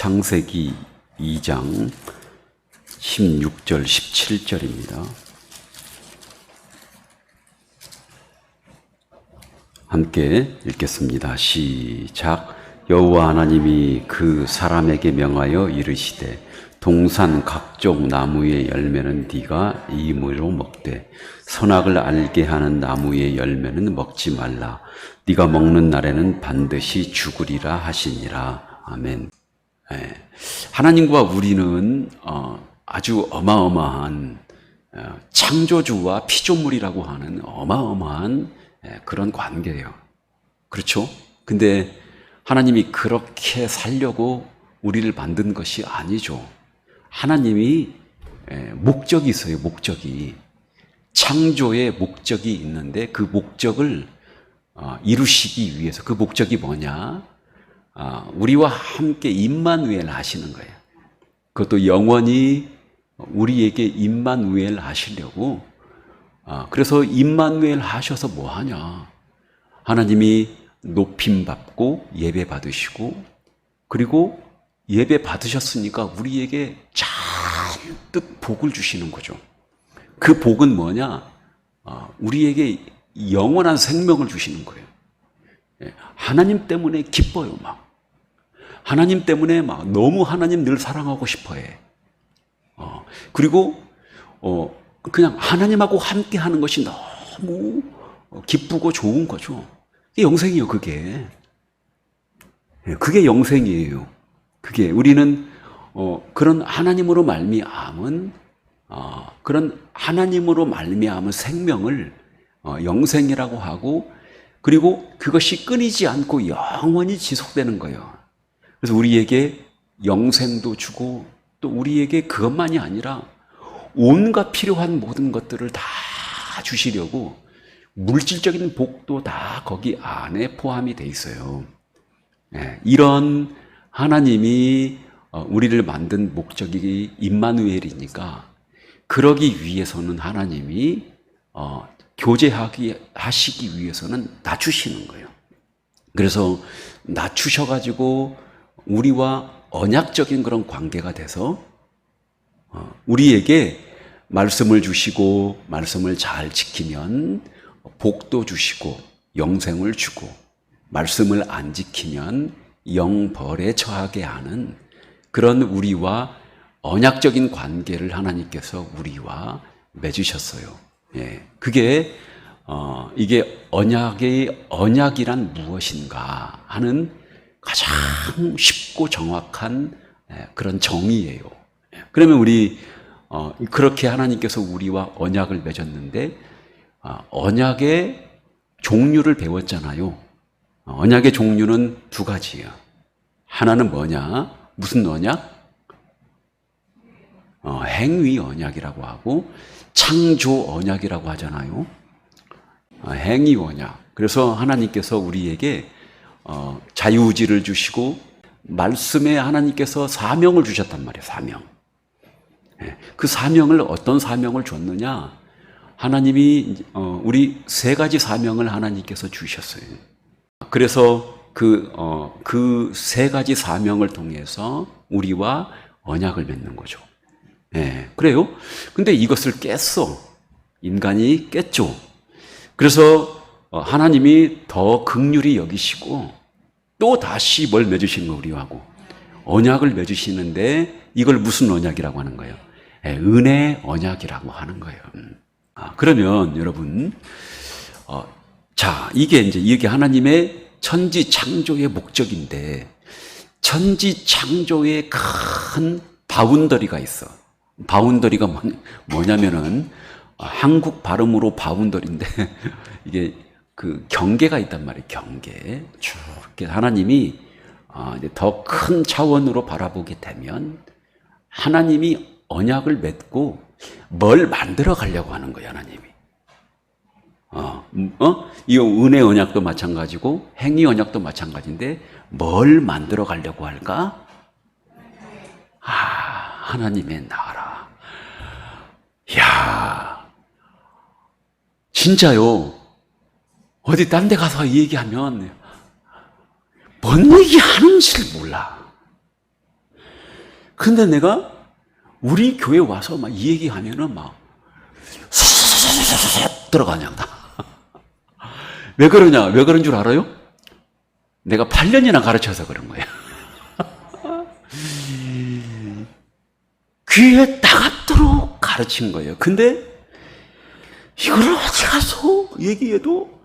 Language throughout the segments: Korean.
창세기 2장 16절 17절입니다. 함께 읽겠습니다. 시작. 여호와 하나님이 그 사람에게 명하여 이르시되 동산 각종 나무의 열매는 네가 임으로 먹되 선악을 알게 하는 나무의 열매는 먹지 말라. 네가 먹는 날에는 반드시 죽으리라 하시니라. 아멘. 하나님과 우리는 아주 어마어마한 창조주와 피조물이라고 하는 어마어마한 그런 관계예요. 그렇죠? 근데 하나님이 그렇게 살려고 우리를 만든 것이 아니죠. 하나님이 목적이 있어요. 목적이. 창조의 목적이 있는데 그 목적을 이루시기 위해서, 그 목적이 뭐냐? 우리와 함께 임마누엘 하시는 거예요. 그것도 영원히 우리에게 임마누엘 하시려고. 그래서 임마누엘 하셔서 뭐 하냐? 하나님이 높임 받고 예배 받으시고, 그리고 예배 받으셨으니까 우리에게 잔뜩 복을 주시는 거죠. 그 복은 뭐냐? 우리에게 영원한 생명을 주시는 거예요. 하나님 때문에 기뻐요, 막. 하나님 때문에 막 너무 하나님 늘 사랑하고 싶어 해. 그리고, 그냥 하나님하고 함께 하는 것이 너무 기쁘고 좋은 거죠. 영생이에요, 그게. 그게 영생이에요. 그게 우리는 그런 하나님으로 말미암은 그런 하나님으로 말미암은 생명을 영생이라고 하고, 그리고 그것이 끊이지 않고 영원히 지속되는 거예요. 그래서 우리에게 영생도 주고, 또 우리에게 그것만이 아니라 온갖 필요한 모든 것들을 다 주시려고 물질적인 복도 다 거기 안에 포함이 돼 있어요. 이런 하나님이 우리를 만든 목적이 임마누엘이니까, 그러기 위해서는 하나님이 하시기 위해서는 낮추시는 거예요. 그래서 낮추셔가지고 우리와 언약적인 그런 관계가 돼서 우리에게 말씀을 주시고, 말씀을 잘 지키면 복도 주시고 영생을 주고, 말씀을 안 지키면 영벌에 처하게 하는 그런 우리와 언약적인 관계를 하나님께서 우리와 맺으셨어요. 그게 이게 언약이란 무엇인가 하는 가장 쉽고 정확한 그런 정의예요. 그러면 우리 그렇게 하나님께서 우리와 언약을 맺었는데, 언약의 종류를 배웠잖아요. 언약의 종류는 두 가지예요. 하나는 뭐냐? 무슨 언약? 행위 언약이라고 하고 창조 언약이라고 하잖아요. 행위 언약. 그래서 하나님께서 우리에게 자유의지를 주시고 말씀에 하나님께서 사명을 주셨단 말이에요. 사명. 그 사명을, 어떤 사명을 줬느냐? 하나님이 우리 세 가지 사명을 하나님께서 주셨어요. 그래서 그 세 가지 사명을 통해서 우리와 언약을 맺는 거죠. 그래요? 근데 이것을 깼어. 인간이 깼죠. 그래서 하나님이 더 긍휼히 여기시고 또 다시 뭘 맺으시는 거예요, 우리하고. 언약을 맺으시는데 이걸 무슨 언약이라고 하는 거예요? 은혜 언약이라고 하는 거예요. 그러면 여러분, 자, 이게 하나님의 천지 창조의 목적인데, 천지 창조의 큰 바운더리가 있어. 바운더리가 뭐냐면은 한국 발음으로 바운더리인데 이게 그 경계가 있단 말이에요. 경계. 쭉 하나님이 더 큰 차원으로 바라보게 되면 하나님이 언약을 맺고 뭘 만들어 가려고 하는 거예요, 하나님이. 이 은혜 언약도 마찬가지고 행위 언약도 마찬가지인데 뭘 만들어 가려고 할까? 하나님의 나라. 이야, 진짜요. 어디 딴 데 가서 이 얘기하면 뭔 얘기 하는지를 몰라. 근데 내가 우리 교회 와서 막 이 얘기하면은 막 들어가냐. 왜 그러냐? 왜 그런 줄 알아요? 내가 8년이나 가르쳐서 그런 거야. 귀에 따갑도록 가르친 거예요. 근데 이걸 어디 가서 얘기해도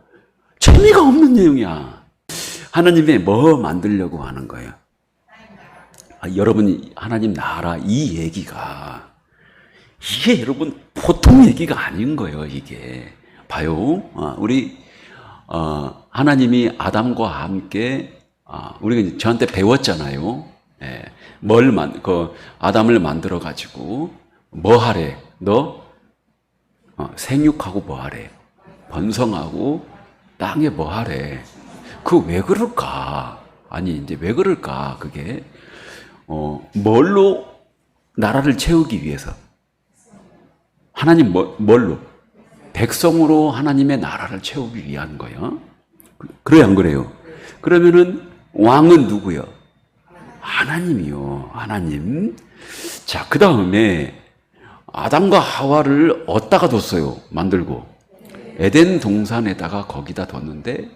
재미가 없는 내용이야. 하나님이 뭐 만들려고 하는 거예요? 여러분, 하나님 나라 이 얘기가 이게 여러분 보통 얘기가 아닌 거예요. 이게 봐요. 우리 하나님이 아담과 함께 우리가 저한테 배웠잖아요. 예, 아담을 만들어 가지고 뭐 하래? 너 생육하고 뭐 하래? 번성하고 땅에 뭐 하래? 그 왜 그럴까? 아니 이제 왜 그럴까? 그게 뭘로 나라를 채우기 위해서 하나님 뭘로? 백성으로 하나님의 나라를 채우기 위한 거예요. 그래요, 안 그래요? 그러면은 왕은 누구요? 하나님이요. 하나님. 자, 그 다음에 아담과 하와를 어디다가 뒀어요? 만들고. 에덴 동산에다가 거기다 뒀는데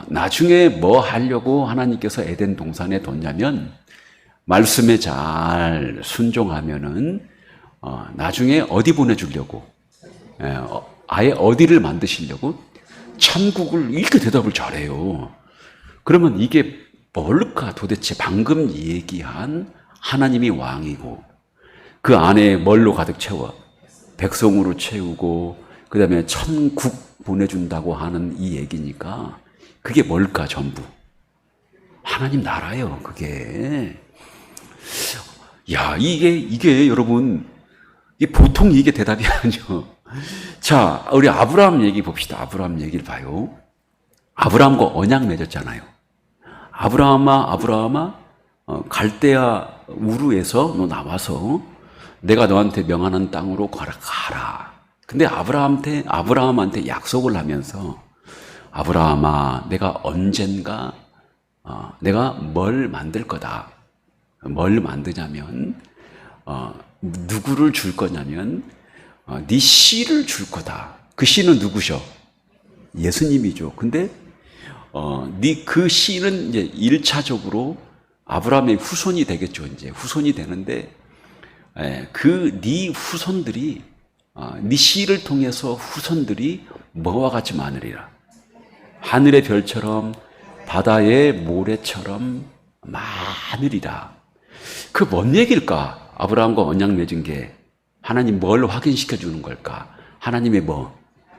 나중에 뭐 하려고 하나님께서 에덴 동산에 뒀냐면 말씀에 잘 순종하면은 나중에 어디 보내주려고? 아예 어디를 만드시려고? 천국을. 이렇게 대답을 잘해요. 그러면 이게 뭘까? 도대체 방금 얘기한 하나님이 왕이고 그 안에 뭘로 가득 채워? 백성으로 채우고 그 다음에 천국 보내준다고 하는 이 얘기니까 그게 뭘까? 전부 하나님 나라예요. 그게. 야, 이게 여러분, 보통 이게 대답이 아니죠. 자, 우리 아브라함 얘기 봅시다. 아브라함 얘기를 봐요. 아브라함과 언약 맺었잖아요. 아브라함아, 갈대아 우르에서 너 나와서 내가 너한테 명하는 땅으로 가라. 근데 아브라함한테 약속을 하면서 아브라함아, 내가 언젠가 내가 뭘 만들 거다. 뭘 만드냐면 누구를 줄 거냐면 네 씨를 줄 거다. 그 씨는 누구셔? 예수님이죠. 근데 그 씨는 이제 1차적으로 아브라함의 후손이 되겠죠. 이제 후손이 되는데 네 후손들이 네 씨를 통해서 후손들이 뭐와 같이 많으리라. 하늘의 별처럼 바다의 모래처럼 많으리라. 그 뭔 얘기일까? 아브라함과 언약 맺은 게 하나님 뭘 확인시켜 주는 걸까? 하나님의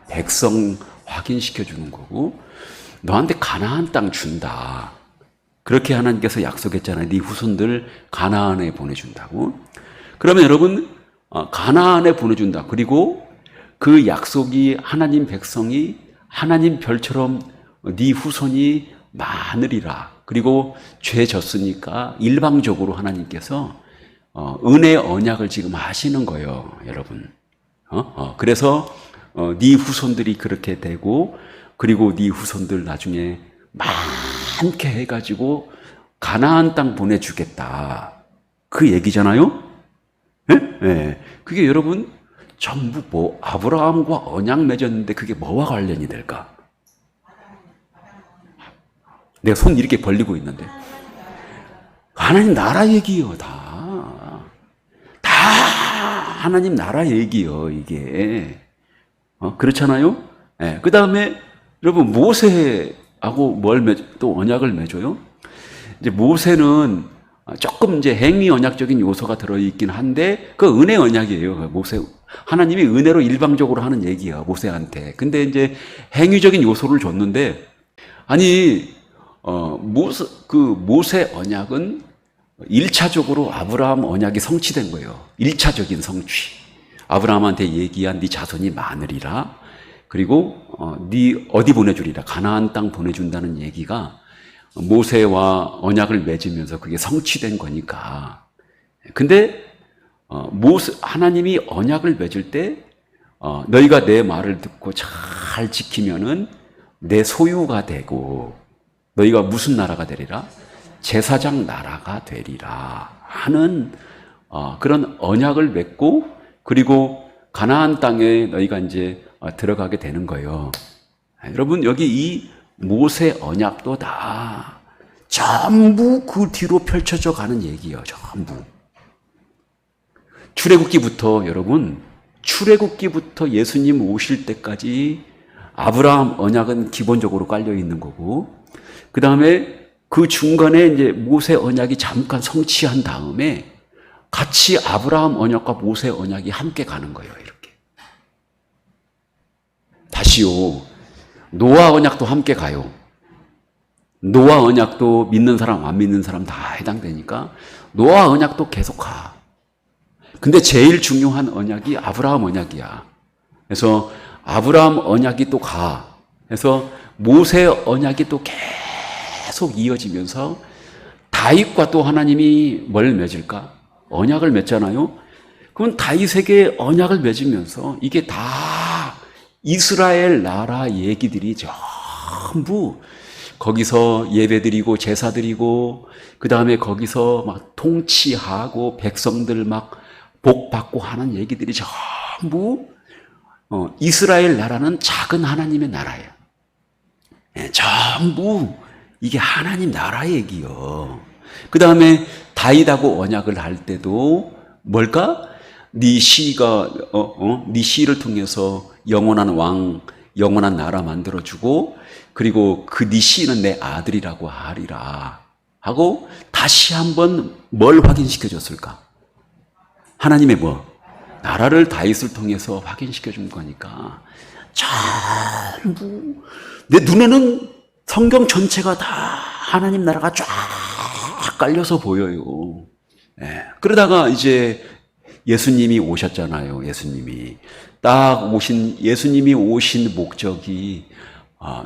백성 확인시켜 주는 거고 너한테 가나안 땅 준다. 그렇게 하나님께서 약속했잖아요. 네 후손들 가나안에 보내준다고. 그러면 여러분 가나안에 보내준다. 그리고 그 약속이 하나님 백성이 하나님 별처럼 네 후손이 많으리라. 그리고 죄 졌으니까 일방적으로 하나님께서 은혜의 언약을 지금 하시는 거예요, 여러분. 그래서 네 후손들이 그렇게 되고 그리고 네 후손들 나중에 많게 해가지고 가나안 땅 보내주겠다. 그 얘기잖아요. 네? 그게 여러분 전부 아브라함과 언약 맺었는데 그게 뭐와 관련이 될까? 내가 손 이렇게 벌리고 있는데 하나님 나라 얘기요. 다 하나님 나라 얘기요. 이게 그렇잖아요. 네. 그 다음에 여러분 모세하고 또 언약을 맺어요. 이제 모세는 조금 이제 행위 언약적인 요소가 들어있긴 한데 그 은혜 언약이에요. 하나님이 은혜로 일방적으로 하는 얘기야 모세한테. 근데 이제 행위적인 요소를 줬는데 모세 언약은 1차적으로 아브라함 언약이 성취된 거예요. 1차적인 성취. 아브라함한테 얘기한 네 자손이 많으리라. 그리고 네 어디 보내주리라. 가나안 땅 보내준다는 얘기가 모세와 언약을 맺으면서 그게 성취된 거니까. 근데 하나님이 언약을 맺을 때 너희가 내 말을 듣고 잘 지키면은 내 소유가 되고 너희가 무슨 나라가 되리라? 제사장 나라가 되리라 하는 그런 언약을 맺고, 그리고 가나안 땅에 너희가 이제 들어가게 되는 거예요. 여러분, 여기 이 모세 언약도 다 전부 그 뒤로 펼쳐져 가는 얘기예요. 전부. 출애굽기부터, 여러분, 출애굽기부터 예수님 오실 때까지 아브라함 언약은 기본적으로 깔려 있는 거고, 그 다음에 그 중간에 이제 모세 언약이 잠깐 성취한 다음에 같이 아브라함 언약과 모세 언약이 함께 가는 거예요. 이렇게. 다시요. 노아 언약도 함께 가요. 노아 언약도 믿는 사람, 안 믿는 사람 다 해당되니까 노아 언약도 계속 가. 근데 제일 중요한 언약이 아브라함 언약이야. 그래서 아브라함 언약이 또 가. 그래서 모세 언약이 또 계속 이어지면서 다윗과 또 하나님이 뭘 맺을까? 언약을 맺잖아요. 그럼 다윗에게 언약을 맺으면서 이게 다 이스라엘 나라 얘기들이 전부 거기서 예배드리고 제사드리고, 그 다음에 거기서 막 통치하고 백성들 막 복 받고 하는 얘기들이 전부 이스라엘 나라는 작은 하나님의 나라예요. 전부 이게 하나님 나라 얘기요. 그 다음에 다윗하고 언약을 할 때도 뭘까? 네 씨가 네 씨를 통해서 영원한 왕, 영원한 나라 만들어주고, 그리고 그 네 씨는 내 아들이라고 하리라 하고 다시 한번 뭘 확인시켜 줬을까? 하나님의 뭐? 나라를 다윗을 통해서 확인시켜 준 거니까 전부 내 눈에는 성경 전체가 다 하나님 나라가 쫙 깔려서 보여요. 그러다가 이제 예수님이 오셨잖아요. 예수님이 오신 목적이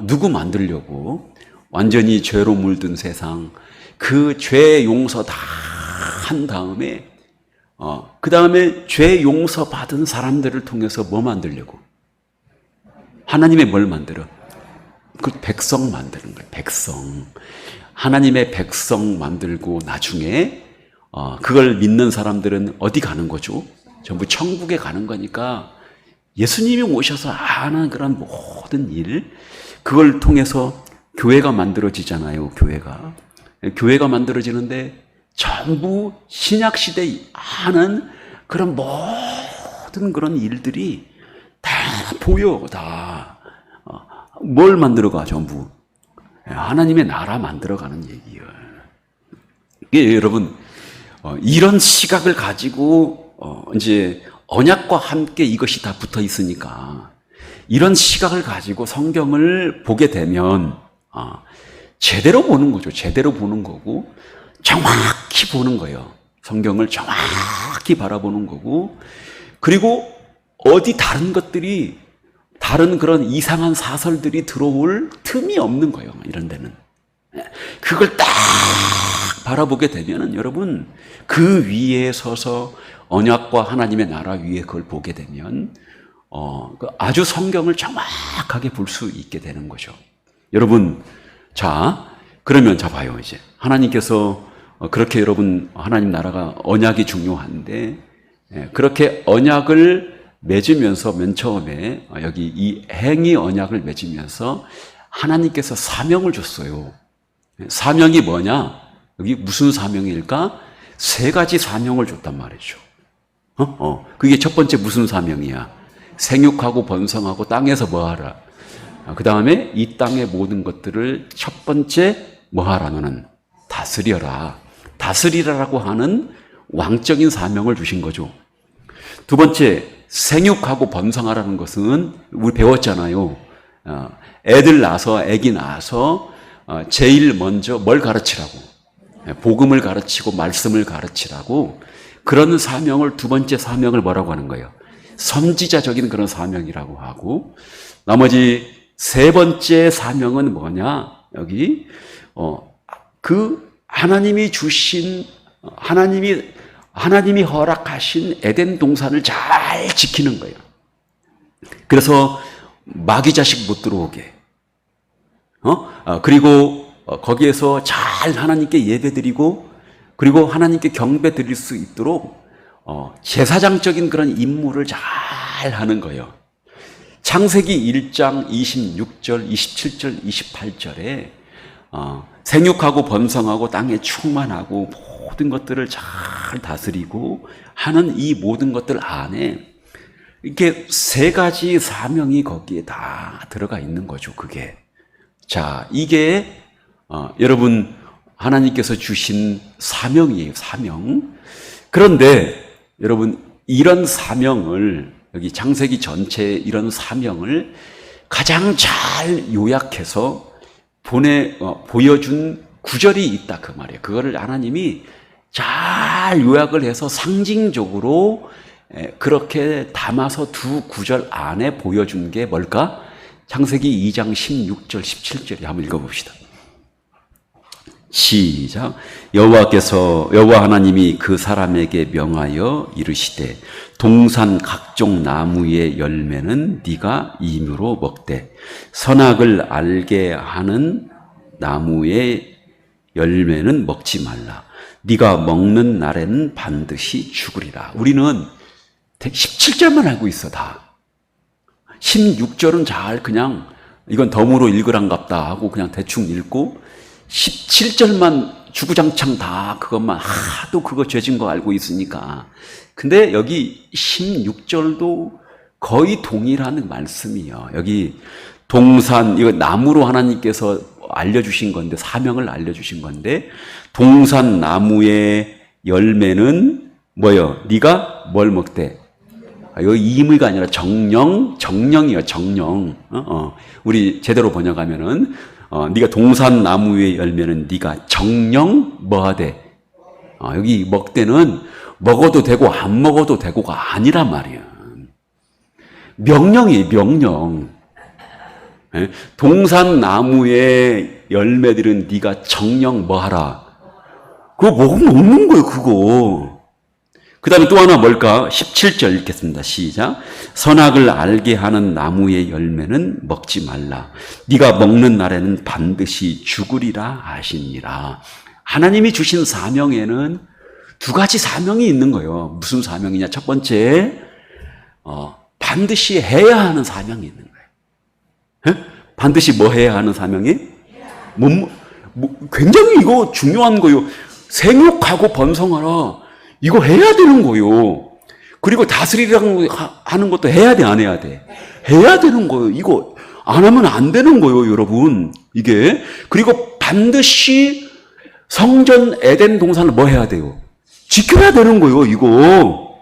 누구 만들려고? 완전히 죄로 물든 세상, 그 죄 용서 다 한 다음에 그 다음에 죄 용서 받은 사람들을 통해서 뭐 만들려고? 하나님의 뭘 만들어? 그 백성 만드는 거예요. 백성. 하나님의 백성 만들고 나중에 그걸 믿는 사람들은 어디 가는 거죠? 전부 천국에 가는 거니까 예수님이 오셔서 하는 그런 모든 일, 그걸 통해서 교회가 만들어지잖아요. 교회가 만들어지는데 전부 신약시대에 하는 그런 모든 그런 일들이 다 보여. 다 뭘 만들어가? 전부 하나님의 나라 만들어가는 얘기예요. 이게 여러분 이런 시각을 가지고 이제 언약과 함께 이것이 다 붙어 있으니까 이런 시각을 가지고 성경을 보게 되면 제대로 보는 거죠. 제대로 보는 거고 정확히 보는 거예요. 성경을 정확히 바라보는 거고, 그리고 어디 다른 것들이, 다른 그런 이상한 사설들이 들어올 틈이 없는 거예요. 이런 데는. 그걸 딱 바라보게 되면은 여러분 그 위에 서서 언약과 하나님의 나라 위에 그걸 보게 되면 아주 성경을 정확하게 볼 수 있게 되는 거죠. 여러분, 자, 그러면 자 봐요. 이제 하나님께서 그렇게 여러분 하나님 나라가 언약이 중요한데, 그렇게 언약을 맺으면서 맨 처음에 여기 이 행위 언약을 맺으면서 하나님께서 사명을 줬어요. 사명이 뭐냐? 여기 무슨 사명일까? 세 가지 사명을 줬단 말이죠. 그게 첫 번째 무슨 사명이야? 생육하고 번성하고 땅에서 뭐하라. 그 다음에 이 땅의 모든 것들을 첫 번째 뭐하라? 너는 다스려라. 다스리라라고 하는 왕적인 사명을 주신 거죠. 두 번째, 생육하고 번성하라는 것은 우리 배웠잖아요. 애기 낳아서 제일 먼저 뭘 가르치라고? 복음을 가르치고 말씀을 가르치라고. 그런 사명을, 두 번째 사명을 뭐라고 하는 거예요? 선지자적인 그런 사명이라고 하고, 나머지 세 번째 사명은 뭐냐? 여기 그 하나님이 주신, 하나님이 허락하신 에덴 동산을 잘 지키는 거예요. 그래서 마귀 자식 못 들어오게. 그리고 거기에서 잘 하나님께 예배드리고 그리고 하나님께 경배 드릴 수 있도록 제사장적인 그런 임무를 잘 하는 거예요. 창세기 1장 26절, 27절, 28절에 생육하고 번성하고 땅에 충만하고 모든 것들을 잘 다스리고 하는 이 모든 것들 안에 이렇게 세 가지 사명이 거기에 다 들어가 있는 거죠. 그게. 자, 이게 여러분 하나님께서 주신 사명이에요. 사명. 그런데 여러분 이런 사명을 여기 창세기 전체에 이런 사명을 가장 잘 요약해서 보여준 구절이 있다 그 말이에요. 그거를 하나님이 잘 요약을 해서 상징적으로 그렇게 담아서 두 구절 안에 보여준 게 뭘까? 창세기 2장 16절 17절에 한번 읽어봅시다. 시작. 여호와 하나님이 그 사람에게 명하여 이르시되 동산 각종 나무의 열매는 네가 임으로 먹되 선악을 알게 하는 나무의 열매는 먹지 말라. 네가 먹는 날에는 반드시 죽으리라. 우리는 17절만 알고 있어 다. 16절은 잘 그냥 이건 덤으로 읽으란갑다 하고 그냥 대충 읽고 17절만 주구장창 다 그것만 하도 그거 죄진 거 알고 있으니까. 근데 여기 16절도 거의 동일한 말씀이에요. 여기 동산, 이거 나무로 하나님께서 알려주신 건데, 사명을 알려주신 건데, 동산 나무의 열매는 뭐예요? 네가 뭘 먹되? 여기 임의가 아니라 정령이에요. 정령. 우리 제대로 번역하면은 네가 동산 나무의 열매는 네가 정령 뭐하되? 여기 먹되는 먹어도 되고 안 먹어도 되고가 아니란 말이야. 명령이에요. 명령. 동산 나무의 열매들은 네가 정령 뭐하라? 그거 먹는 거예요. 그거. 그 다음에 또 하나 뭘까? 17절 읽겠습니다. 시작. 선악을 알게 하는 나무의 열매는 먹지 말라. 네가 먹는 날에는 반드시 죽으리라 하시니라. 하나님이 주신 사명에는 두 가지 사명이 있는 거예요. 무슨 사명이냐? 첫 번째, 반드시 해야 하는 사명이 있는 거예요. 반드시 뭐 해야 하는 사명이? 굉장히 이거 중요한 거예요. 생육하고 번성하라. 이거 해야 되는 거요. 그리고 다스리라고 하는 것도 해야 돼, 안 해야 돼? 해야 되는 거예요. 이거 안 하면 안 되는 거예요, 여러분. 이게. 그리고 반드시 성전 에덴 동산을 뭐 해야 돼요? 지켜야 되는 거예요, 이거.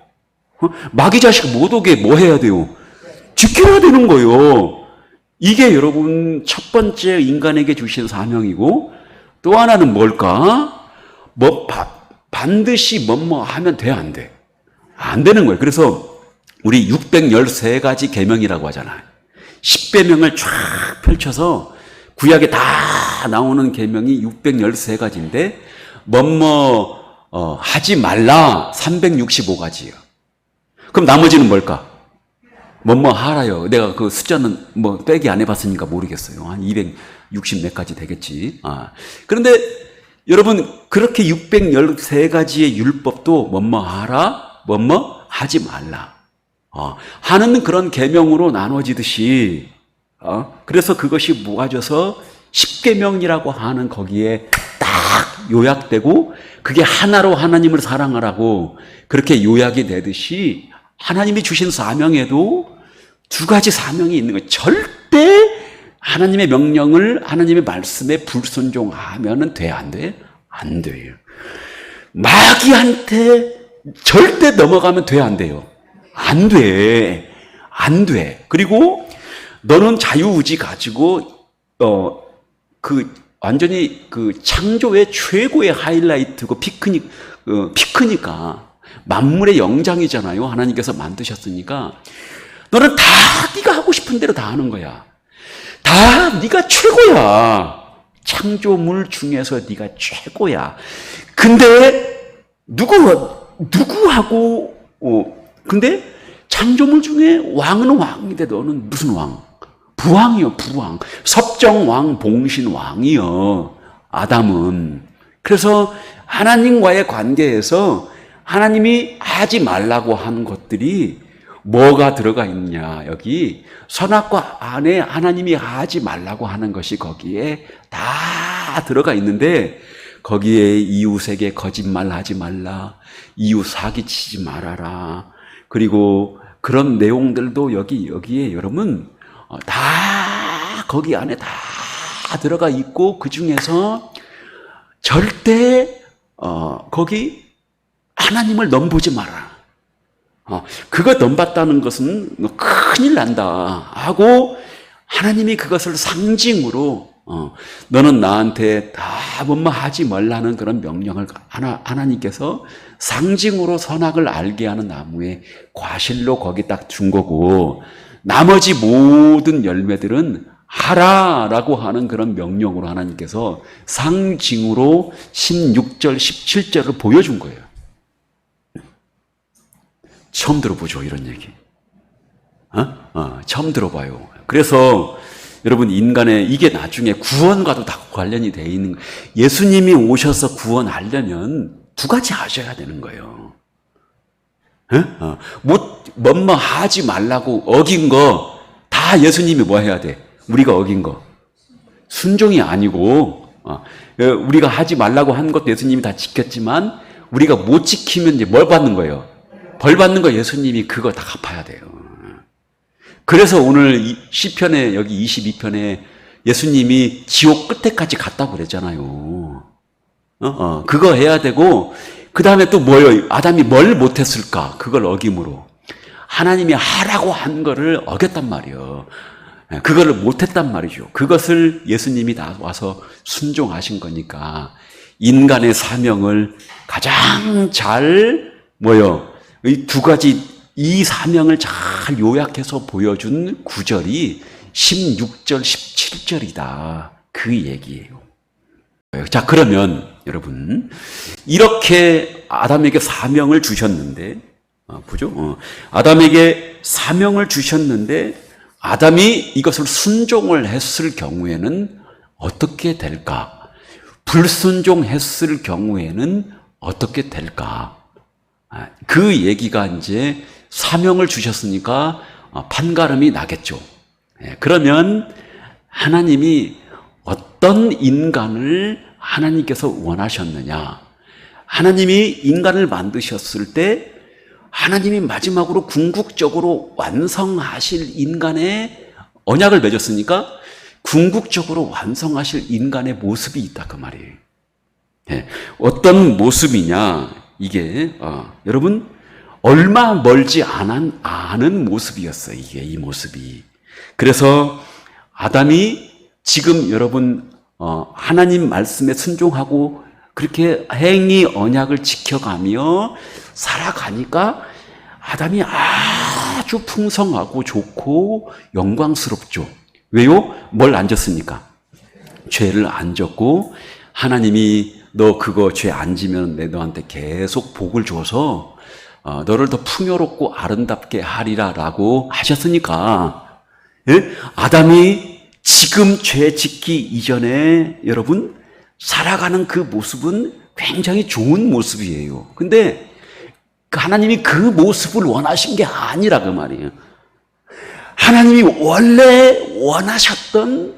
마귀 자식 못 오게 뭐 해야 돼요? 지켜야 되는 거예요. 이게 여러분 첫 번째 인간에게 주신 사명이고, 또 하나는 뭘까? 반드시 뭐뭐 하면 돼, 안 돼? 안 되는 거예요. 그래서 우리 613가지 계명이라고 하잖아요. 10계명을 쫙 펼쳐서 구약에 다 나오는 계명이 613가지인데 하지 말라 365가지예요. 그럼 나머지는 뭘까? 하라요. 내가 그 숫자는 빼기 안 해봤으니까 모르겠어요. 한 260 몇 가지 되겠지. 그런데 여러분, 그렇게 613가지의 율법도 하라, 하지 말라. 하는 그런 계명으로 나눠지듯이, 그래서 그것이 모아져서 10계명이라고 하는 거기에 딱 요약되고, 그게 하나로 하나님을 사랑하라고 그렇게 요약이 되듯이, 하나님이 주신 사명에도 두 가지 사명이 있는 거예요. 절대 하나님의 명령을 하나님의 말씀에 불순종하면은 돼, 안 돼? 안 돼요. 마귀한테 절대 넘어가면 돼, 안 돼요? 안 돼. 안 돼. 그리고 너는 자유의지 가지고 완전히 창조의 최고의 하이라이트고 피크니까 만물의 영장이잖아요. 하나님께서 만드셨으니까 너는 다 네가 하고 싶은 대로 다 하는 거야. 다 네가 최고야. 창조물 중에서 네가 최고야. 근데 누구하고 근데 창조물 중에 왕은 왕인데 너는 무슨 왕? 부왕이요, 부왕. 섭정왕, 봉신왕이요. 아담은. 그래서 하나님과의 관계에서 하나님이 하지 말라고 하는 것들이 뭐가 들어가 있냐. 여기 선악과 안에 하나님이 하지 말라고 하는 것이 거기에 다 들어가 있는데, 거기에 이웃에게 거짓말하지 말라, 이웃 사기치지 말아라, 그리고 그런 내용들도 여기에 여러분 다 거기 안에 다 들어가 있고, 그 중에서 절대 거기 하나님을 넘보지 마라. 그거 넘봤다는 것은 너 큰일 난다 하고, 하나님이 그것을 상징으로 너는 나한테 다 뭐뭐 하지 말라는 그런 명령을 하나님께서 상징으로 선악을 알게 하는 나무의 과실로 거기 딱 준 거고, 나머지 모든 열매들은 하라라고 하는 그런 명령으로 하나님께서 상징으로 16절, 17절을 보여준 거예요. 처음 들어보죠, 이런 얘기. 처음 들어봐요. 그래서 여러분, 인간의 이게 나중에 구원과도 다 관련이 돼 있는 거예요. 예수님이 오셔서 구원하려면 두 가지 하셔야 되는 거예요. 뭐뭐 하지 말라고 어긴 거 다 예수님이 뭐 해야 돼? 우리가 어긴 거 순종이 아니고, 우리가 하지 말라고 한 것도 예수님이 다 지켰지만, 우리가 못 지키면 이제 뭘 받는 거예요? 벌 받는 거 예수님이 그거 다 갚아야 돼요. 그래서 오늘 시편에, 여기 22편에 예수님이 지옥 끝에까지 갔다고 그랬잖아요. 그거 해야 되고, 그 다음에 또 뭐예요? 아담이 뭘 못했을까? 그걸 어김으로 하나님이 하라고 한 거를 어겼단 말이에요. 그거를 못했단 말이죠. 그것을 예수님이 나와서 순종하신 거니까, 인간의 사명을 가장 잘 이 두 가지, 이 사명을 잘 요약해서 보여준 구절이 16절, 17절이다. 그 얘기예요. 자, 그러면 여러분, 이렇게 아담에게 사명을 주셨는데, 보죠? 아담에게 사명을 주셨는데, 아담이 이것을 순종을 했을 경우에는 어떻게 될까? 불순종했을 경우에는 어떻게 될까? 그 얘기가 이제 사명을 주셨으니까 판가름이 나겠죠. 그러면 하나님이 어떤 인간을 하나님께서 원하셨느냐? 하나님이 인간을 만드셨을 때 하나님이 마지막으로 궁극적으로 완성하실 인간의 언약을 맺었으니까 궁극적으로 완성하실 인간의 모습이 있다, 그 말이에요. 어떤 모습이냐? 이게 여러분 얼마 멀지 않은 모습이었어요. 이 모습이. 그래서 아담이 지금 여러분 하나님 말씀에 순종하고 그렇게 행위 언약을 지켜가며 살아가니까 아담이 아주 풍성하고 좋고 영광스럽죠. 왜요? 뭘 안 졌습니까? 죄를 안 졌고, 하나님이 너 그거 죄 안 지면 내 너한테 계속 복을 줘서 너를 더 풍요롭고 아름답게 하리라 라고 하셨으니까, 아담이 지금 죄 짓기 이전에 여러분 살아가는 그 모습은 굉장히 좋은 모습이에요. 근데 하나님이 그 모습을 원하신 게 아니라 그 말이에요. 하나님이 원래 원하셨던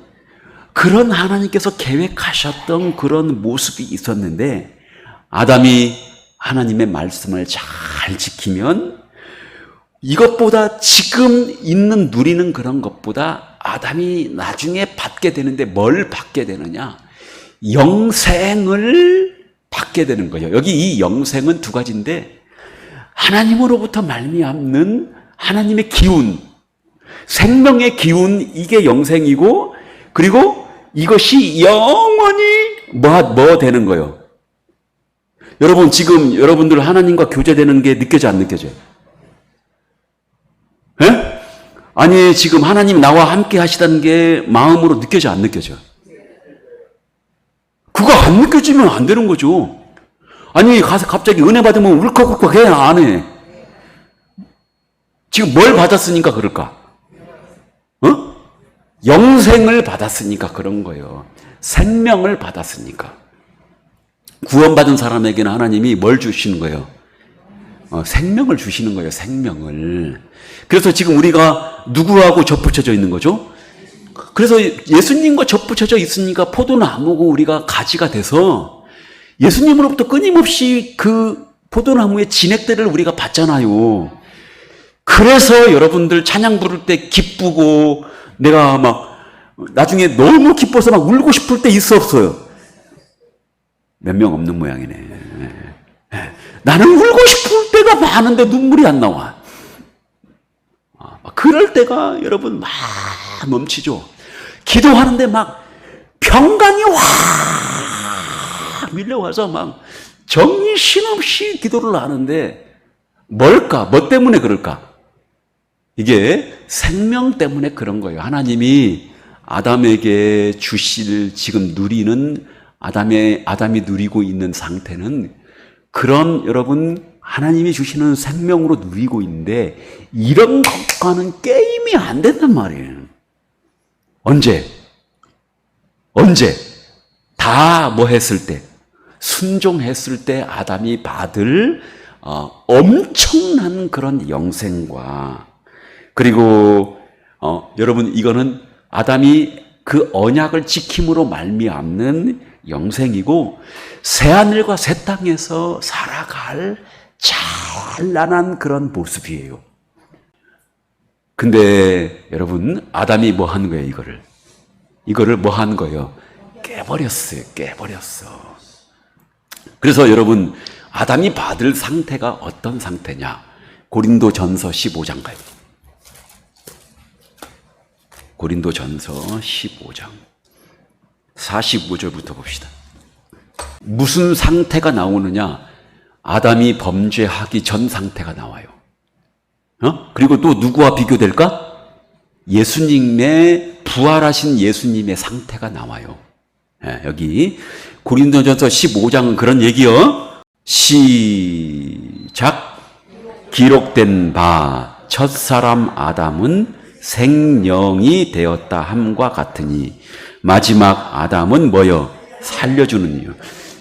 그런, 하나님께서 계획하셨던 그런 모습이 있었는데, 아담이 하나님의 말씀을 잘 지키면 이것보다 지금 있는 누리는 그런 것보다 아담이 나중에 받게 되는데 뭘 받게 되느냐? 영생을 받게 되는 거예요. 여기 이 영생은 두 가지인데, 하나님으로부터 말미암는 하나님의 기운, 생명의 기운, 이게 영생이고, 그리고 이것이 영원히 뭐 되는 거예요? 여러분, 지금 여러분들 하나님과 교제되는 게 느껴져, 안 느껴져요? 예? 아니, 지금 하나님 나와 함께 하시다는 게 마음으로 느껴져, 안 느껴져? 그거 안 느껴지면 안 되는 거죠. 아니, 가서 갑자기 은혜 받으면 울컥울컥 해, 안 해? 지금 뭘 받았으니까 그럴까? 영생을 받았으니까 그런 거예요. 생명을 받았으니까. 구원받은 사람에게는 하나님이 뭘 주시는 거예요? 생명을 주시는 거예요. 생명을. 그래서 지금 우리가 누구하고 접붙여져 있는 거죠? 그래서 예수님과 접붙여져 있으니까 포도나무고 우리가 가지가 돼서 예수님으로부터 끊임없이 그 포도나무의 진액들을 우리가 받잖아요. 그래서 여러분들 찬양 부를 때 기쁘고 내가 막 나중에 너무 기뻐서 막 울고 싶을 때 있어 없어요? 몇 명 없는 모양이네. 나는 울고 싶을 때가 많은데 눈물이 안 나와. 그럴 때가 여러분 막 멈추죠. 기도하는데 막 평강이 확 밀려와서 막 정신없이 기도를 하는데 뭘까? 뭐 때문에 그럴까? 이게 생명 때문에 그런 거예요. 하나님이 아담에게 주실 지금 누리는 아담이 누리고 있는 상태는 그런 여러분 하나님이 주시는 생명으로 누리고 있는데 이런 것과는 게임이 안 된단 말이에요. 언제? 다 뭐 했을 때? 순종했을 때 아담이 받을 엄청난 그런 영생과 그리고 여러분 이거는 아담이 그 언약을 지킴으로 말미암는 영생이고 새하늘과 새 땅에서 살아갈 찬란한 그런 모습이에요. 근데 여러분 아담이 뭐 한 거예요? 이거를 뭐 한 거예요? 깨버렸어요. 그래서 여러분 아담이 받을 상태가 어떤 상태냐? 고린도전서 15장 가요. 고린도전서 15장 45절부터 봅시다. 무슨 상태가 나오느냐? 아담이 범죄하기 전 상태가 나와요. 그리고 또 누구와 비교될까? 예수님의 부활하신 예수님의 상태가 나와요. 여기 고린도전서 15장은 그런 얘기요. 시작. 기록된 바 첫사람 아담은 생령이 되었다 함과 같으니 마지막 아담은 뭐요? 살려주는 이요.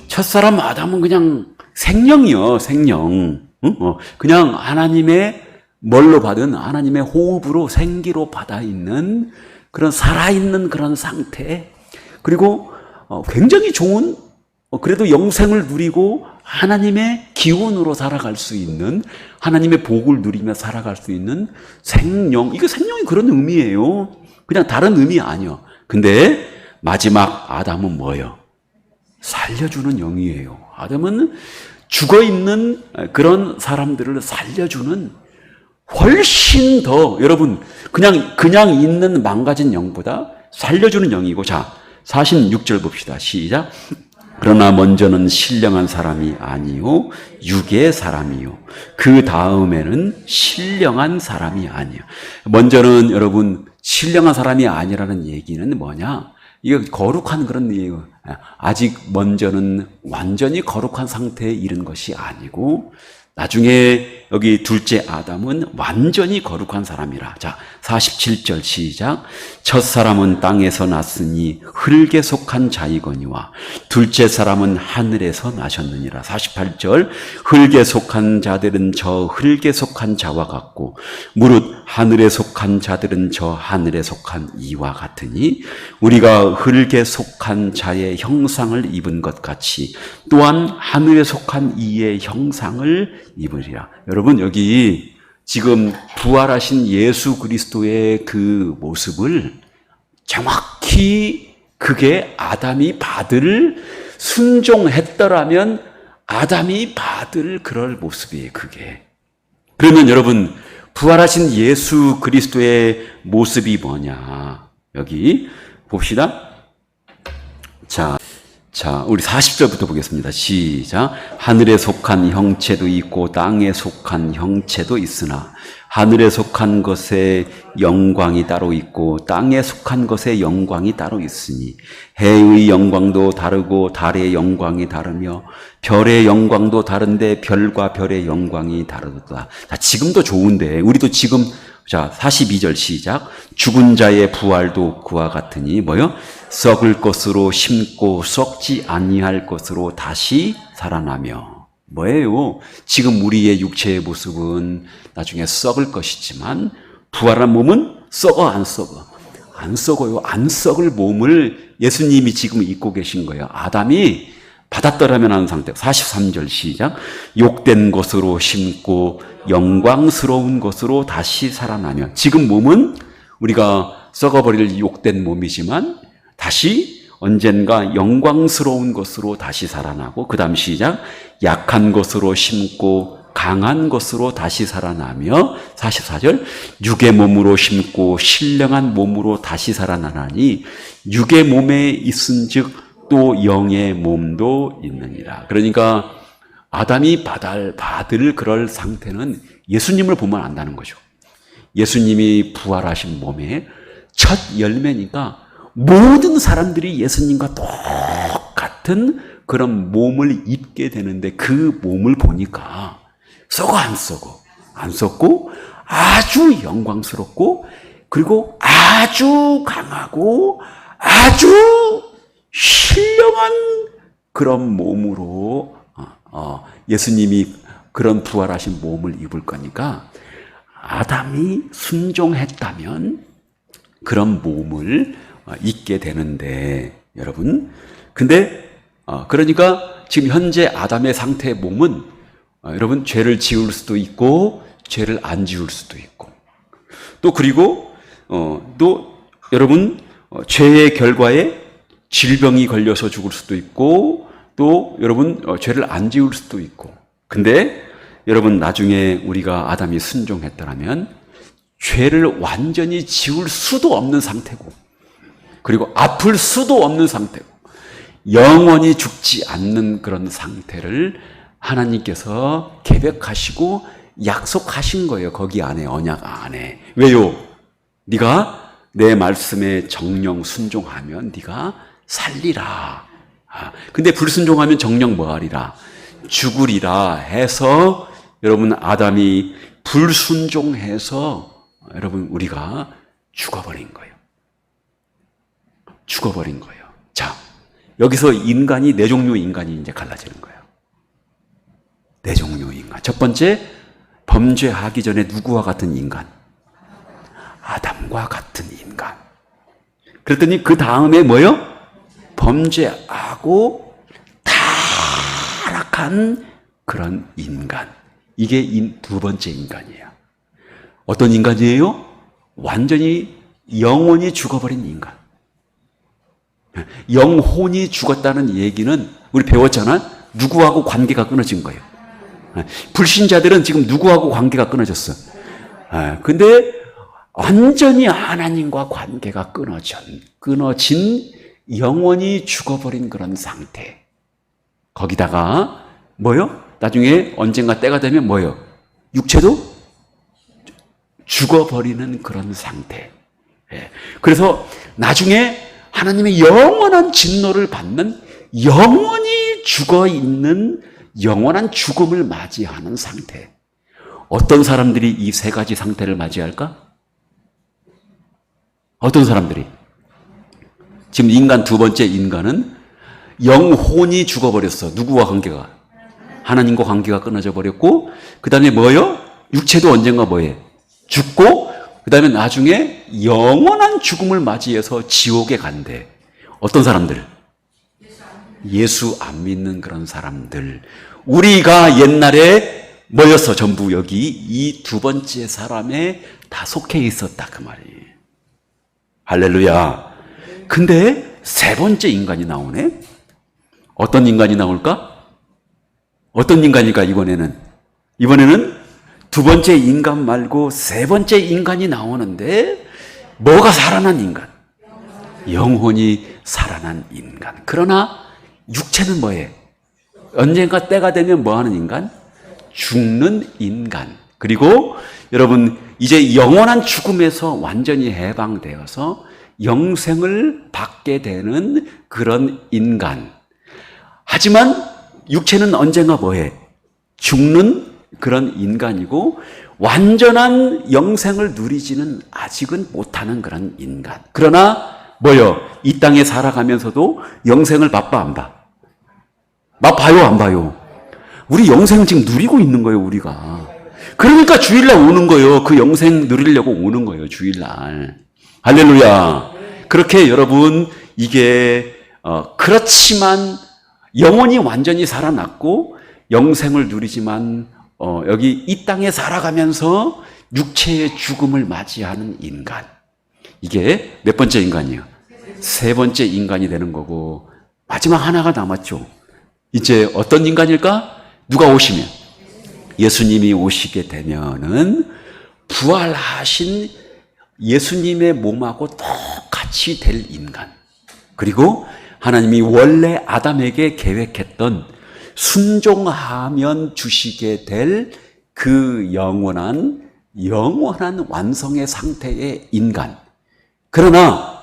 첫사람 아담은 그냥 생령이요. 생령. 그냥 하나님의 뭘로 받은 하나님의 호흡으로 생기로 받아 있는 그런 살아있는 그런 상태. 그리고 굉장히 좋은 그래도 영생을 누리고 하나님의 기운으로 살아갈 수 있는 하나님의 복을 누리며 살아갈 수 있는 생령. 이게 생명이 그런 의미예요. 그냥 다른 의미 아니요. 근데 마지막 아담은 뭐예요? 살려주는 영이에요. 아담은 죽어있는 그런 사람들을 살려주는 훨씬 더 여러분 그냥 있는 망가진 영보다 살려주는 영이고. 자 46절 봅시다. 시작. 그러나 먼저는 신령한 사람이 아니요 육의 사람이요 그 다음에는 신령한 사람이 아니요. 먼저는 여러분 신령한 사람이 아니라는 얘기는 뭐냐? 이거 거룩한 그런 얘기예요. 아직 먼저는 완전히 거룩한 상태에 이른 것이 아니고 나중에 여기 둘째 아담은 완전히 거룩한 사람이라. 자, 47절 시작. 첫사람은 땅에서 났으니 흙에 속한 자이거니와 둘째 사람은 하늘에서 나셨느니라. 48절. 흙에 속한 자들은 저 흙에 속한 자와 같고 무릇 하늘에 속한 자들은 저 하늘에 속한 이와 같으니 우리가 흙에 속한 자의 형상을 입은 것 같이 또한 하늘에 속한 이의 형상을 입으리라. 여러분 여기 지금 부활하신 예수 그리스도의 그 모습을 정확히 그게 아담이 받을 순종했더라면 아담이 받을 그럴 모습이에요. 그게. 그러면 여러분 부활하신 예수 그리스도의 모습이 뭐냐? 여기 봅시다. 자, 우리 40절부터 보겠습니다. 시작. 하늘에 속한 형체도 있고 땅에 속한 형체도 있으나 하늘에 속한 것의 영광이 따로 있고 땅에 속한 것의 영광이 따로 있으니 해의 영광도 다르고 달의 영광이 다르며 별의 영광도 다른데 별과 별의 영광이 다르다. 자, 지금도 좋은데 우리도 지금 자, 42절 시작. 죽은 자의 부활도 그와 같으니 뭐요? 썩을 것으로 심고 썩지 아니할 것으로 다시 살아나며. 뭐예요? 지금 우리의 육체의 모습은 나중에 썩을 것이지만 부활한 몸은 썩어 안 썩어? 안 썩어요. 안 썩을 몸을 예수님이 지금 입고 계신 거예요. 아담이 받았더라면 하는 상태. 43절 시작. 욕된 것으로 심고 영광스러운 것으로 다시 살아나며. 지금 몸은 우리가 썩어버릴 욕된 몸이지만 다시 언젠가 영광스러운 것으로 다시 살아나고, 그 다음 시작. 약한 것으로 심고 강한 것으로 다시 살아나며. 44절. 육의 몸으로 심고 신령한 몸으로 다시 살아나나니 육의 몸에 있은즉 또 영의 몸도 있느니라. 그러니까 아담이 받을 그럴 상태는 예수님을 보면 안다는 거죠. 예수님이 부활하신 몸의 첫 열매니까 모든 사람들이 예수님과 똑같은 그런 몸을 입게 되는데, 그 몸을 보니까 썩어 안 썩어? 안 썩고 아주 영광스럽고, 그리고 아주 강하고 아주 신령한 그런 몸으로 예수님이 그런 부활하신 몸을 입을 거니까 아담이 순종했다면 그런 몸을 입게 되는데, 여러분, 근데 그러니까 지금 현재 아담의 상태의 몸은 여러분 죄를 지을 수도 있고 죄를 안 지을 수도 있고, 또 그리고 또 여러분 죄의 결과에 질병이 걸려서 죽을 수도 있고, 또 여러분 죄를 안 지을 수도 있고. 근데 여러분 나중에 우리가 아담이 순종했더라면 죄를 완전히 지울 수도 없는 상태고, 그리고 아플 수도 없는 상태고, 영원히 죽지 않는 그런 상태를 하나님께서 계획하시고 약속하신 거예요. 거기 안에, 언약 안에. 왜요? 네가 내 말씀에 정령 순종하면 네가 살리라. 근데 불순종하면 정령 뭐하리라? 죽으리라 해서 여러분 아담이 불순종해서 여러분 우리가 죽어버린 거예요. 죽어버린 거예요. 자, 여기서 인간이 네 종류의 인간이 이제 갈라지는 거예요. 네 종류의 인간. 첫 번째, 범죄하기 전에 누구와 같은 인간? 아담과 같은 인간. 그랬더니 그 다음에 뭐요? 범죄하고 타락한 그런 인간. 이게 두 번째 인간이에요. 어떤 인간이에요? 완전히 영원히 죽어버린 인간. 영혼이 죽었다는 얘기는 우리 배웠잖아. 누구하고 관계가 끊어진 거예요. 불신자들은 지금 누구하고 관계가 끊어졌어. 근데 완전히 하나님과 관계가 끊어진 영원히 죽어버린 그런 상태. 거기다가 뭐요? 나중에 언젠가 때가 되면 뭐요? 육체도 죽어버리는 그런 상태. 그래서 나중에 하나님의 영원한 진노를 받는, 영원히 죽어있는 영원한 죽음을 맞이하는 상태. 어떤 사람들이 이 세 가지 상태를 맞이할까? 어떤 사람들이? 지금 인간, 두 번째 인간은 영혼이 죽어버렸어. 누구와 관계가? 하나님과 관계가 끊어져 버렸고, 그 다음에 뭐요? 육체도 언젠가 뭐해? 죽고, 그 다음에 나중에 영원한 죽음을 맞이해서 지옥에 간대. 어떤 사람들? 예수 안 믿는 그런 사람들. 우리가 옛날에 뭐였어? 전부 여기 이 두 번째 사람에 다 속해 있었다 그 말이에요. 할렐루야. 근데 세 번째 인간이 나오네. 어떤 인간이 나올까? 어떤 인간일까 이번에는? 이번에는 두 번째 인간 말고 세 번째 인간이 나오는데, 뭐가 살아난 인간? 영혼이 살아난 인간. 그러나 육체는 뭐해? 언젠가 때가 되면 뭐하는 인간? 죽는 인간. 그리고 여러분 이제 영원한 죽음에서 완전히 해방되어서 영생을 받게 되는 그런 인간. 하지만 육체는 언젠가 뭐해? 죽는 그런 인간이고 완전한 영생을 누리지는 아직은 못하는 그런 인간. 그러나 뭐요? 이 땅에 살아가면서도 영생을 맛봐 안 봐? 맛봐요 안 봐요? 우리 영생을 지금 누리고 있는 거예요, 우리가. 그러니까 주일날 오는 거예요. 그 영생 누리려고 오는 거예요, 주일날. 할렐루야. 그렇게 여러분, 이게 그렇지만 영혼이 완전히 살아났고 영생을 누리지만 여기 이 땅에 살아가면서 육체의 죽음을 맞이하는 인간. 이게 몇 번째 인간이에요? 세 번째 인간이 되는 거고 마지막 하나가 남았죠. 이제 어떤 인간일까? 누가 오시면? 예수님이 오시게 되면은 부활하신 예수님의 몸하고 똑같이 될 인간. 그리고 하나님이 원래 아담에게 계획했던 순종하면 주시게 될 그 영원한 완성의 상태의 인간. 그러나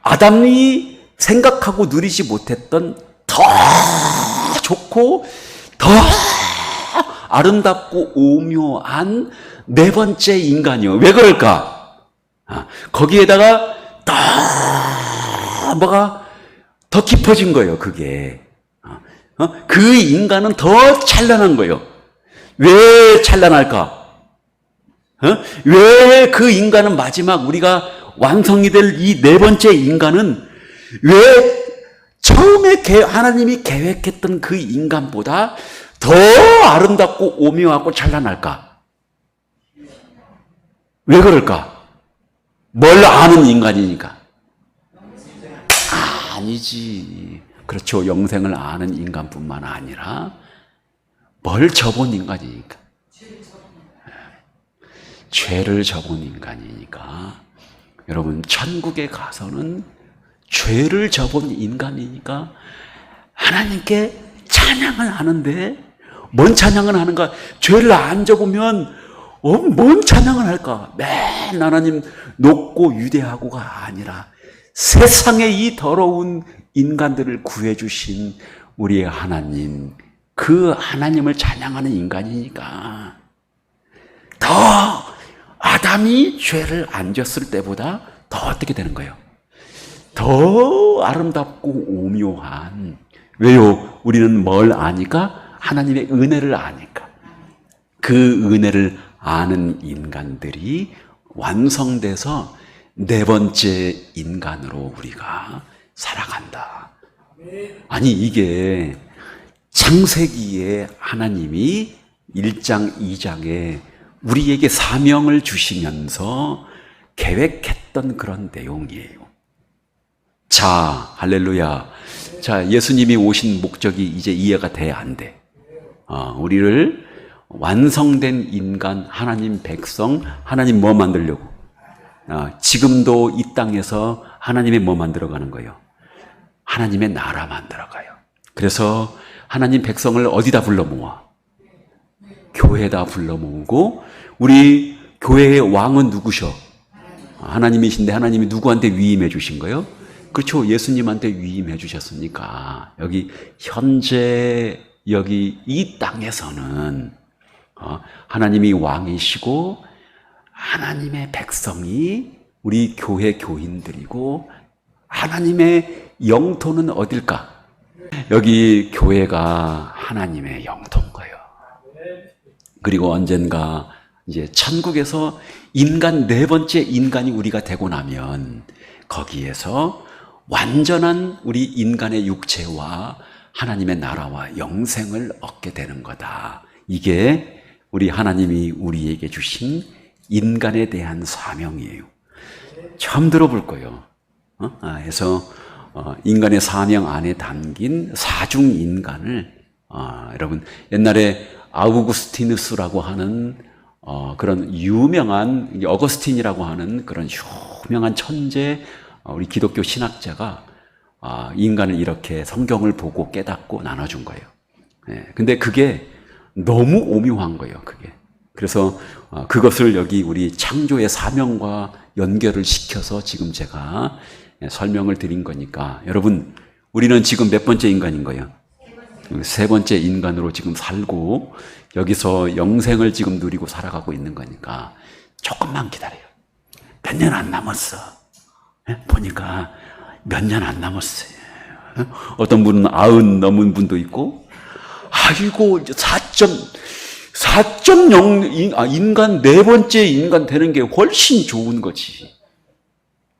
아담이 생각하고 누리지 못했던 더 좋고 더 아름답고 오묘한 네 번째 인간이요. 왜 그럴까? 거기에다가 뭐가 더 깊어진 거예요, 그게. 그 인간은 더 찬란한 거예요. 왜 찬란할까? 왜 그 인간은 마지막 우리가 완성이 될 이 네 번째 인간은 왜 처음에 하나님이 계획했던 그 인간보다 더 아름답고 오묘하고 찬란할까? 왜 그럴까? 뭘 아는 인간이니까. 아니지. 그렇죠. 영생을 아는 인간뿐만 아니라 뭘 져본 인간이니까. 죄를 져본 인간이니까. 여러분, 천국에 가서는 죄를 져본 인간이니까 하나님께 찬양을 하는데 뭔 찬양을 하는가? 죄를 안 져보면 뭔 찬양을 할까? 맨 하나님 높고 위대하고가 아니라 세상의 이 더러운 인간들을 구해주신 우리의 하나님, 그 하나님을 찬양하는 인간이니까 더 아담이 죄를 안 졌을 때보다 더 어떻게 되는 거예요? 더 아름답고 오묘한. 왜요? 우리는 뭘 아니까? 하나님의 은혜를 아니까. 그 은혜를 아는 인간들이 완성돼서 네 번째 인간으로 우리가 살아간다. 아니, 이게 창세기에 하나님이 1장, 2장에 우리에게 사명을 주시면서 계획했던 그런 내용이에요. 자, 할렐루야. 자, 예수님이 오신 목적이 이제 이해가 돼, 안 돼? 우리를 완성된 인간, 하나님 백성, 하나님 뭐 만들려고? 지금도 이 땅에서 하나님의 뭐 만들어가는 거예요? 하나님의 나라 만들어가요. 그래서 하나님 백성을 어디다 불러 모아? 교회에다 불러 모으고, 우리 교회의 왕은 누구셔? 하나님이신데 하나님이 누구한테 위임해 주신 거예요? 그렇죠. 예수님한테 위임해 주셨으니까 여기 현재 여기 이 땅에서는 하나님이 왕이시고 하나님의 백성이 우리 교회 교인들이고 하나님의 영토는 어딜까? 여기 교회가 하나님의 영토인 거예요. 그리고 언젠가 이제 천국에서 인간 네 번째 인간이 우리가 되고 나면 거기에서 완전한 우리 인간의 육체와 하나님의 나라와 영생을 얻게 되는 거다. 이게 우리 하나님이 우리에게 주신 인간에 대한 사명이에요. 처음 들어볼 거예요. 그래서 인간의 사명 안에 담긴 사중 인간을 여러분 옛날에 아우구스티누스라고 하는 그런 유명한 어거스틴이라고 하는 그런 유명한 천재 우리 기독교 신학자가 인간을 이렇게 성경을 보고 깨닫고 나눠준 거예요. 근데 그게 너무 오묘한 거예요, 그게. 그래서 그것을 여기 우리 창조의 사명과 연결을 시켜서 지금 제가 설명을 드린 거니까 여러분, 우리는 지금 몇 번째 인간인 거예요? 세 번째 인간으로 지금 살고 여기서 영생을 지금 누리고 살아가고 있는 거니까 조금만 기다려요. 몇 년 안 남았어. 보니까 몇 년 안 남았어요. 어떤 분은 90 넘은 분도 있고, 아이고, 이제 4.0, 인간, 네 번째 인간 되는 게 훨씬 좋은 거지.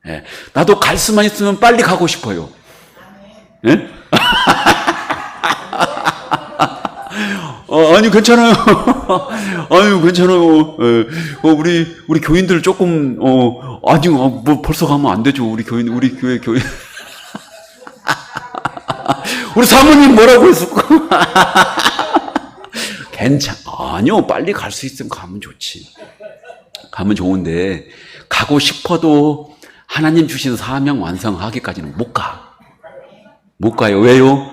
예, 나도 갈 수만 있으면 빨리 가고 싶어요. 예? 아니, 괜찮아요. 아유, 괜찮아요. 예. 우리 교인들 조금, 아니, 뭐, 벌써 가면 안 되죠. 우리 교인, 우리 교인. 우리 사모님 뭐라고 했을까? 아니요, 빨리 갈 수 있으면 가면 좋지. 가면 좋은데, 가고 싶어도 하나님 주신 사명 완성하기까지는 못 가. 못 가요. 왜요?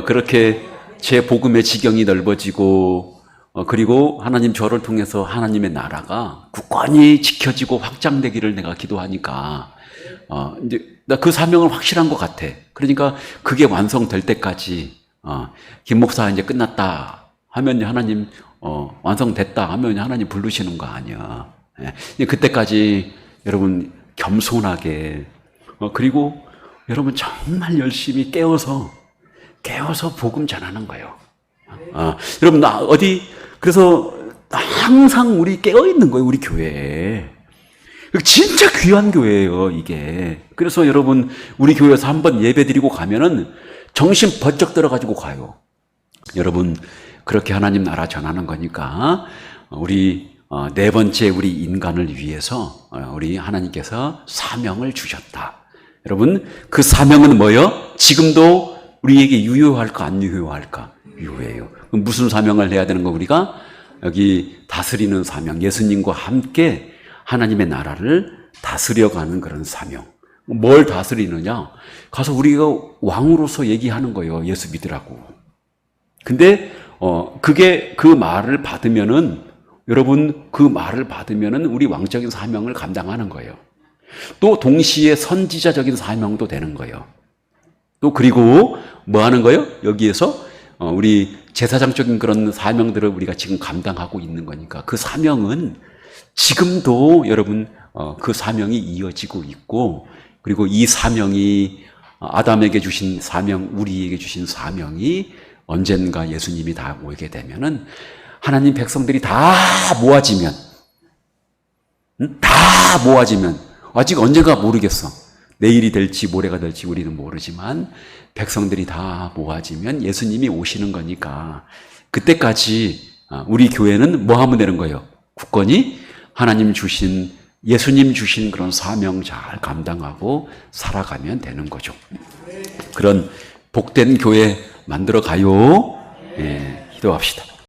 그렇게 제 복음의 지경이 넓어지고, 그리고 하나님 저를 통해서 하나님의 나라가 굳건히 지켜지고 확장되기를 내가 기도하니까, 이제 나 그 사명은 확실한 것 같아. 그러니까 그게 완성될 때까지, 김 목사 이제 끝났다 하면 하나님, 완성됐다 하면 하나님 부르시는 거 아니야. 예. 그때까지 여러분 겸손하게, 그리고 여러분 정말 열심히 깨워서 복음 전하는 거예요. 여러분, 그래서 항상 우리 깨어있는 거예요, 우리 교회에. 진짜 귀한 교회예요, 이게. 그래서 여러분, 우리 교회에서 한번 예배 드리고 가면은 정신 번쩍 들어가지고 가요. 여러분, 그렇게 하나님 나라 전하는 거니까, 우리, 네 번째 우리 인간을 위해서, 우리 하나님께서 사명을 주셨다. 여러분, 그 사명은 뭐예요? 지금도 우리에게 유효할까, 안 유효할까? 유효해요. 그럼 무슨 사명을 해야 되는 거, 우리가? 여기 다스리는 사명, 예수님과 함께 하나님의 나라를 다스려가는 그런 사명. 뭘 다스리느냐? 가서 우리가 왕으로서 얘기하는 거예요. 예수 믿으라고. 근데, 그 말을 받으면은, 여러분, 그 말을 받으면은 우리 왕적인 사명을 감당하는 거예요. 또 동시에 선지자적인 사명도 되는 거예요. 또 그리고 뭐 하는 거예요? 여기에서 우리 제사장적인 그런 사명들을 우리가 지금 감당하고 있는 거니까 그 사명은 지금도 여러분 그 사명이 이어지고 있고, 그리고 이 사명이 아담에게 주신 사명, 우리에게 주신 사명이 언젠가 예수님이 다 오게 되면은 하나님 백성들이 다 모아지면 아직 언젠가 모르겠어. 내일이 될지 모레가 될지 우리는 모르지만 백성들이 다 모아지면 예수님이 오시는 거니까 그때까지 우리 교회는 뭐 하면 되는 거예요? 굳건히 하나님 주신, 예수님 주신 그런 사명 잘 감당하고 살아가면 되는 거죠. 그런 복된 교회 만들어 가요. 예, 기도합시다.